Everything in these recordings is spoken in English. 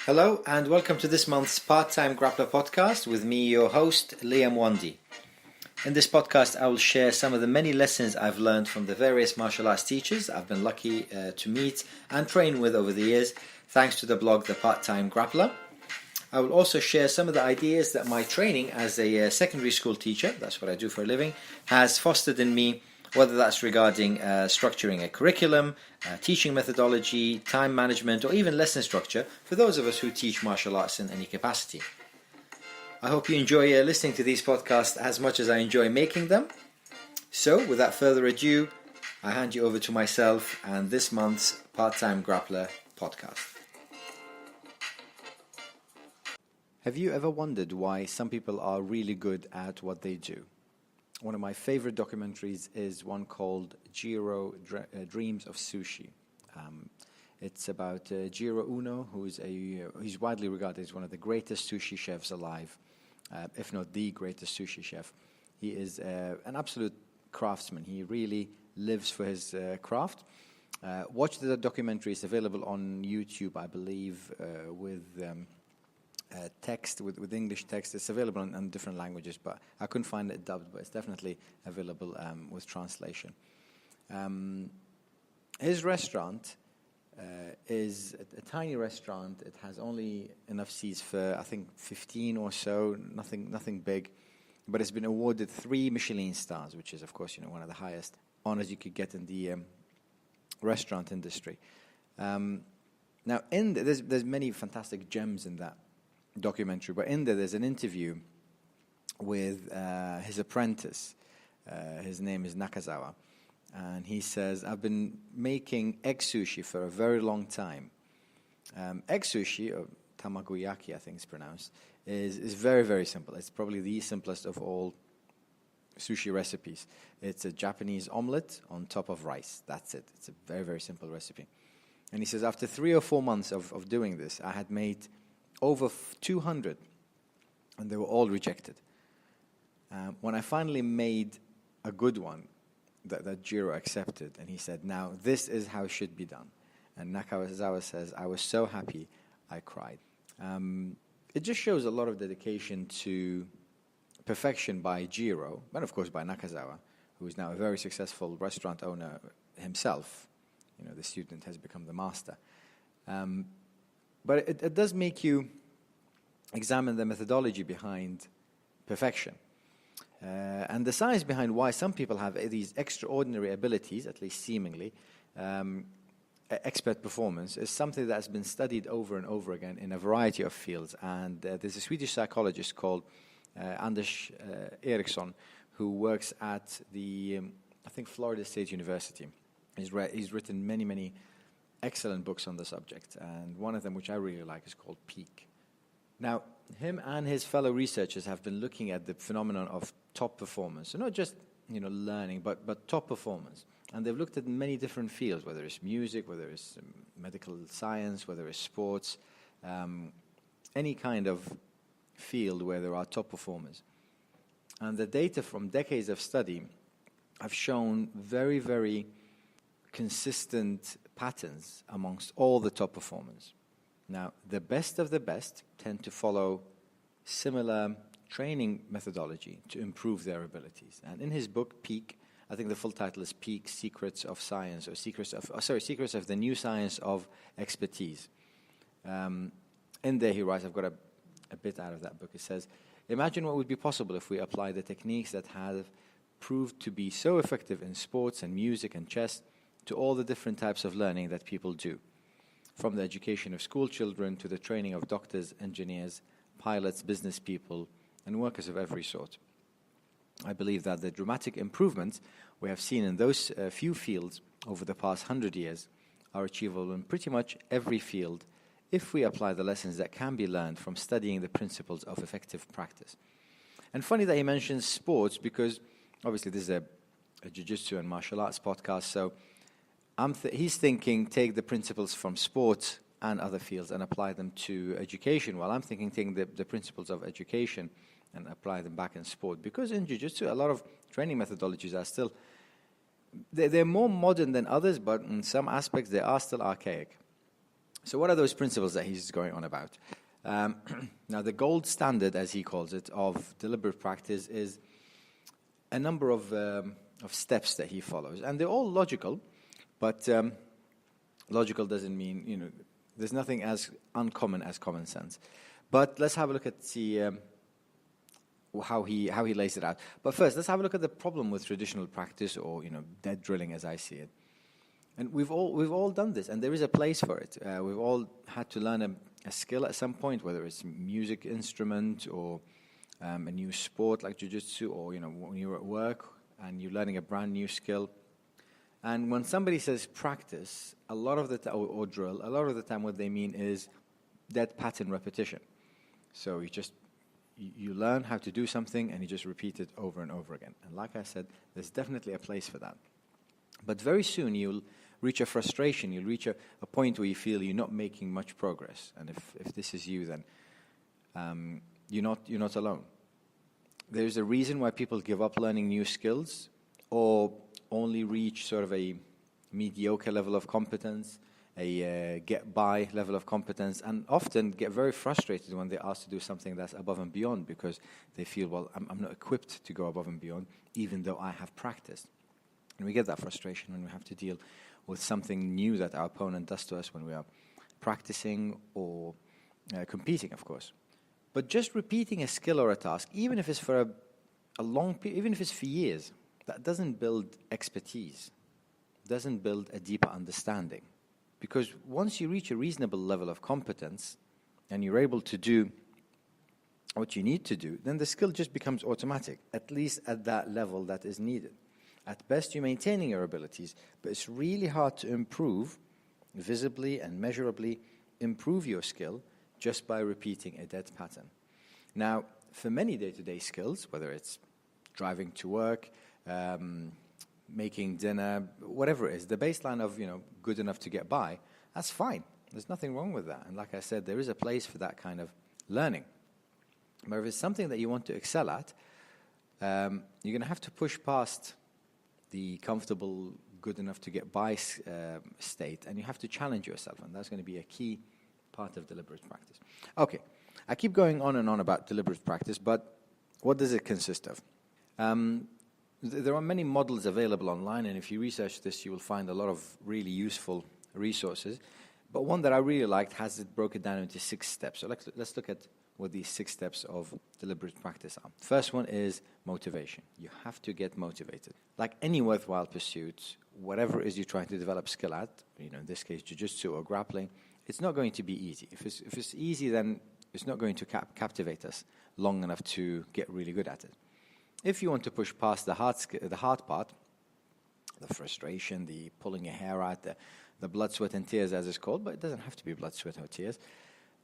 Hello and welcome to this month's Part-Time Grappler podcast with me, your host, Liam Wandi. In this podcast, I will share some of the many lessons I've learned from the various martial arts teachers I've been lucky to meet and train with over the years, thanks to the blog The Part-Time Grappler. I will also share some of the ideas that my training as a secondary school teacher, that's what I do for a living, has fostered in me, whether that's regarding structuring a curriculum, teaching methodology, time management, or even lesson structure for those of us who teach martial arts in any capacity. I hope you enjoy listening to these podcasts as much as I enjoy making them. So, without further ado, I hand you over to myself and this month's Part-Time Grappler podcast. Have you ever wondered why some people are really good at what they do? One of my favorite documentaries is one called Jiro Dreams of Sushi. It's about Jiro Uno, he's widely regarded as one of the greatest sushi chefs alive, if not the greatest sushi chef. He is an absolute craftsman. He really lives for his craft. Watch the documentary. It's available on YouTube, I believe, with text, with English text. It's available in different languages, but I couldn't find it dubbed, but it's definitely available with translation. His restaurant is a tiny restaurant. It has only enough seats for, I think, 15 or so, nothing big, but it's been awarded 3 Michelin stars, which is, of course, one of the highest honors you could get in the restaurant industry. Now, there's many fantastic gems in that documentary, but in there's an interview with his apprentice. His name is Nakazawa, and he says, I've been making egg sushi for a very long time. Egg sushi, or tamagoyaki I think it's pronounced, is very, very simple. It's probably the simplest of all sushi recipes. It's a Japanese omelette on top of rice. That's it. It's a very, very simple recipe. And he says, after 3 or 4 months of doing this, I had made over 200, and they were all rejected. When I finally made a good one that Jiro accepted, and he said, now this is how it should be done. And Nakazawa says, I was so happy, I cried. It just shows a lot of dedication to perfection by Jiro, and of course by Nakazawa, who is now a very successful restaurant owner himself. The student has become the master. But it does make you examine the methodology behind perfection. And the science behind why some people have these extraordinary abilities, at least seemingly, expert performance, is something that has been studied over and over again in a variety of fields. And there's a Swedish psychologist called Anders Eriksson who works at the, I think, Florida State University. He's written many excellent books on the subject, and one of them, which I really like, is called Peak. Now, him and his fellow researchers have been looking at the phenomenon of top performance, so not just learning, but top performance. And they've looked at many different fields, whether it's music, whether it's medical science, whether it's sports, any kind of field where there are top performers. And the data from decades of study have shown very, very consistent patterns amongst all the top performers. Now, the best of the best tend to follow similar training methodology to improve their abilities. And in his book, Peak, I think the full title is Peak, Secrets of Science, or Secrets of the New Science of Expertise. In there he writes, I've got a bit out of that book. It says, imagine what would be possible if we apply the techniques that have proved to be so effective in sports and music and chess to all the different types of learning that people do, from the education of school children to the training of doctors, engineers, pilots, business people, and workers of every sort. I believe that the dramatic improvements we have seen in those few fields over the past 100 years are achievable in pretty much every field if we apply the lessons that can be learned from studying the principles of effective practice. And funny that he mentions sports, because obviously this is a jiu-jitsu and martial arts podcast, so he's thinking take the principles from sports and other fields and apply them to education, while I'm thinking take the principles of education and apply them back in sport. Because in jiu-jitsu, a lot of training methodologies are still, they're more modern than others, but in some aspects they are still archaic. So what are those principles that he's going on about? Now, the gold standard, as he calls it, of deliberate practice is a number of steps that he follows. And they're all logical, but logical doesn't mean, there's nothing as uncommon as common sense. But let's have a look at how he lays it out. But first, let's have a look at the problem with traditional practice, or dead drilling, as I see it. And we've all done this, and there is a place for it. We've all had to learn a skill at some point, whether it's a music instrument or a new sport like jiu-jitsu, or when you're at work and you're learning a brand new skill. And when somebody says practice, a lot of the time, or drill, a lot of the time what they mean is that pattern repetition. So you learn how to do something and you just repeat it over and over again. And like I said, there's definitely a place for that. But very soon you'll reach a frustration, you'll reach a point where you feel you're not making much progress. And if this is you, then you're not alone. There's a reason why people give up learning new skills or only reach sort of a mediocre level of competence, a get-by level of competence, and often get very frustrated when they're asked to do something that's above and beyond, because they feel, well, I'm not equipped to go above and beyond, even though I have practiced. And we get that frustration when we have to deal with something new that our opponent does to us when we are practicing or competing, of course. But just repeating a skill or a task, even if it's for a long period, even if it's for years, that doesn't build expertise, doesn't build a deeper understanding. Because once you reach a reasonable level of competence and you're able to do what you need to do, then the skill just becomes automatic, at least at that level that is needed. At best, you're maintaining your abilities, but it's really hard to improve, visibly and measurably improve your skill just by repeating a dead pattern. Now, for many day-to-day skills, whether it's driving to work, making dinner, whatever it is, the baseline of, good enough to get by, that's fine. There's nothing wrong with that. And like I said, there is a place for that kind of learning. But if it's something that you want to excel at, you're going to have to push past the comfortable, good enough to get by state, and you have to challenge yourself, and that's going to be a key part of deliberate practice. Okay, I keep going on and on about deliberate practice, but what does it consist of? There are many models available online, and if you research this, you will find a lot of really useful resources. But one that I really liked has it broken down into 6 steps. So let's look at what these 6 steps of deliberate practice are. First one is motivation. You have to get motivated. Like any worthwhile pursuit, whatever it is you're trying to develop skill at, in this case jiu-jitsu or grappling, it's not going to be easy. If it's easy, then it's not going to captivate us long enough to get really good at it. If you want to push past the hard part, the frustration, the pulling your hair out, the blood, sweat, and tears, as it's called, but it doesn't have to be blood, sweat, or tears.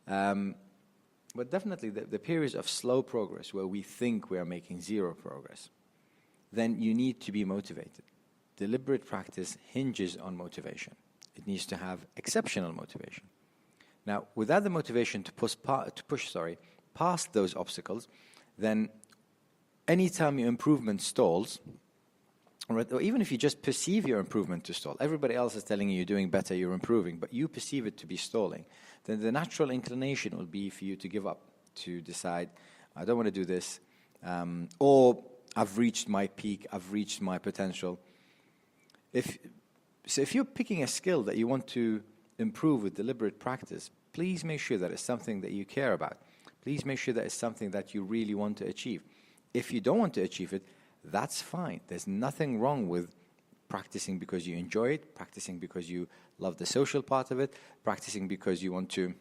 But definitely the periods of slow progress where we think we are making zero progress, then you need to be motivated. Deliberate practice hinges on motivation. It needs to have exceptional motivation. Now, without the motivation to push past those obstacles, then anytime your improvement stalls, or even if you just perceive your improvement to stall, everybody else is telling you you're doing better, you're improving, but you perceive it to be stalling, then the natural inclination will be for you to give up, to decide, I don't want to do this, or I've reached my peak, I've reached my potential. If you're picking a skill that you want to improve with deliberate practice, please make sure that it's something that you care about. Please make sure that it's something that you really want to achieve. If you don't want to achieve it, that's fine. There's nothing wrong with practicing because you enjoy it, practicing because you love the social part of it, practicing because you want to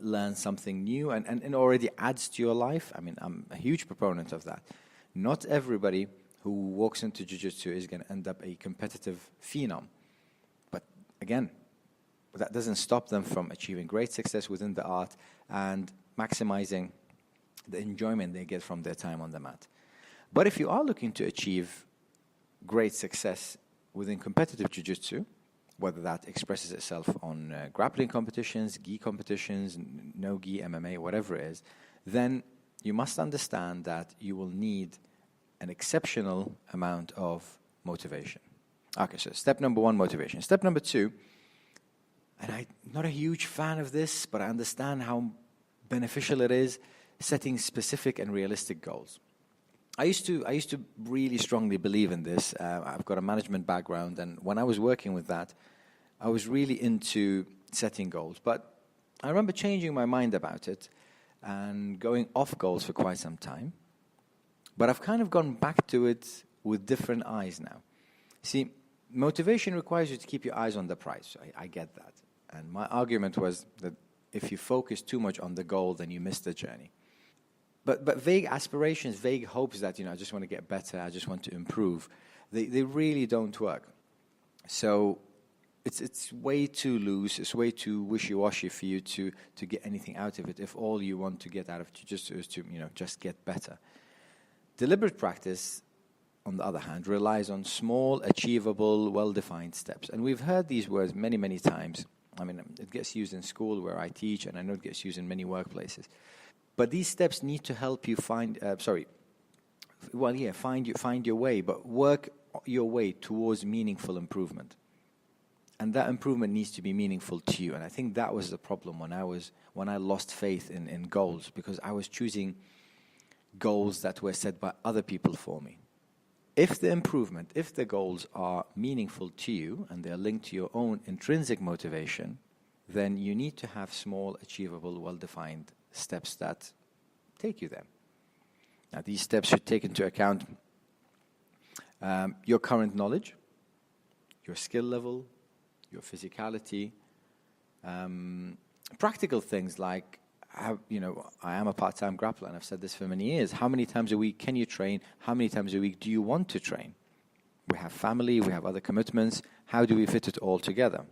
learn something new and it already adds to your life. I mean, I'm a huge proponent of that. Not everybody who walks into jiu-jitsu is going to end up a competitive phenom. But again, that doesn't stop them from achieving great success within the art and maximizing the enjoyment they get from their time on the mat. But if you are looking to achieve great success within competitive jiu-jitsu, whether that expresses itself on grappling competitions, gi competitions, no-gi, MMA, whatever it is, then you must understand that you will need an exceptional amount of motivation. Okay, so step number 1, motivation. Step number 2, and I'm not a huge fan of this, but I understand how beneficial it is, setting specific and realistic goals. I used to really strongly believe in this. I've got a management background, and when I was working with that, I was really into setting goals. But I remember changing my mind about it and going off goals for quite some time. But I've kind of gone back to it with different eyes now. See, motivation requires you to keep your eyes on the prize. I get that. And my argument was that if you focus too much on the goal, then you miss the journey. But vague aspirations, vague hopes that, I just want to get better, I just want to improve, they really don't work. So it's way too loose, it's way too wishy-washy for you to get anything out of it if all you want to get out of it is to just get better. Deliberate practice, on the other hand, relies on small, achievable, well-defined steps. And we've heard these words many, many times. I mean, it gets used in school where I teach, and I know it gets used in many workplaces. But these steps need to help you find your way, but work your way towards meaningful improvement. And that improvement needs to be meaningful to you. And I think that was the problem when I lost faith in goals, because I was choosing goals that were set by other people for me. If the goals are meaningful to you and they're linked to your own intrinsic motivation, then you need to have small, achievable, well-defined steps that take you there. Now, these steps should take into account your current knowledge, your skill level, your physicality, practical things like, I am a part-time grappler, and I've said this for many years. How many times a week can you train? How many times a week do you want to train? We have family, we have other commitments. How do we fit it all together?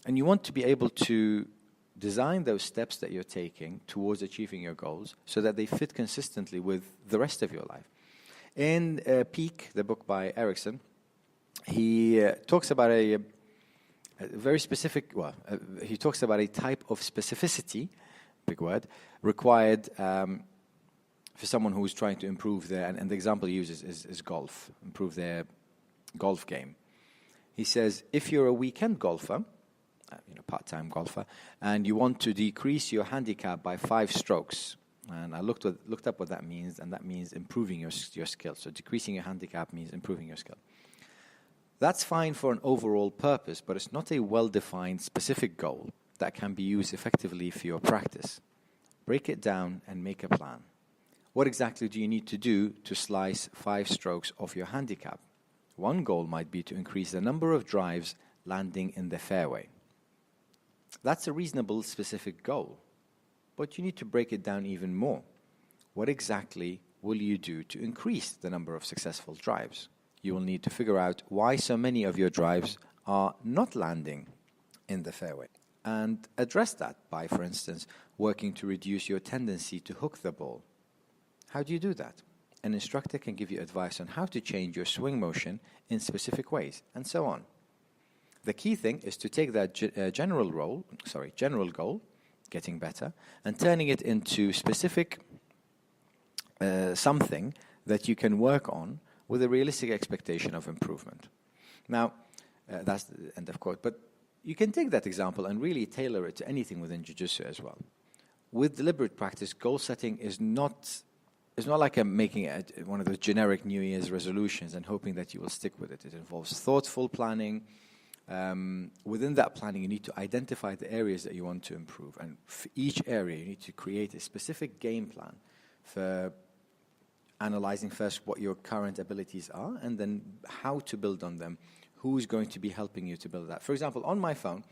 And you want to be able to design those steps that you're taking towards achieving your goals so that they fit consistently with the rest of your life. In Peak, the book by Erickson, he talks about a very specific, he talks about a type of specificity, big word, required for someone who is trying to improve and the example he uses is golf, improve their golf game. He says, if you're a weekend golfer, part-time golfer, and you want to decrease your handicap by 5 strokes, and I looked up what that means, and that means improving your skill. So decreasing your handicap means improving your skill. That's fine for an overall purpose, but it's not a well-defined specific goal that can be used effectively for your practice. Break it down and make a plan. What exactly do you need to do to slice 5 strokes off your handicap? One goal might be to increase the number of drives landing in the fairway. That's a reasonable, specific goal, but you need to break it down even more. What exactly will you do to increase the number of successful drives? You will need to figure out why so many of your drives are not landing in the fairway and address that by, for instance, working to reduce your tendency to hook the ball. How do you do that? An instructor can give you advice on how to change your swing motion in specific ways, and so on. The key thing is to take that general goal, getting better, and turning it into specific something that you can work on with a realistic expectation of improvement. Now, that's the end of quote. But you can take that example and really tailor it to anything within jiu-jitsu as well. With deliberate practice, goal setting is not like making one of those generic New Year's resolutions and hoping that you will stick with it. It involves thoughtful planning. Within that planning, you need to identify the areas that you want to improve. And for each area, you need to create a specific game plan for analyzing first what your current abilities are and then how to build on them. Who's going to be helping you to build that? For example, on my phone,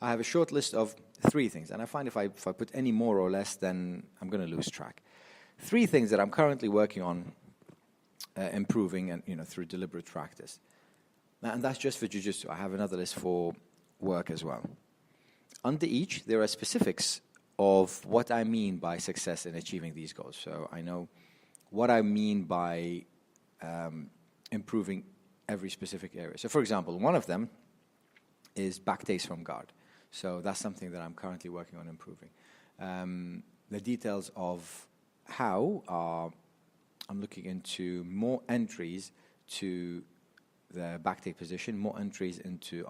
I have a short list of 3 things. And I find if I put any more or less, then I'm going to lose track. 3 things that I'm currently working on improving and through deliberate practice. And that's just for jiu-jitsu. I have another list for work as well. Under each, there are specifics of what I mean by success in achieving these goals. So I know what I mean by improving every specific area. So for example, one of them is back takes from guard. So that's something that I'm currently working on improving. The details of how I'm looking into more entries to the back take position, more entries into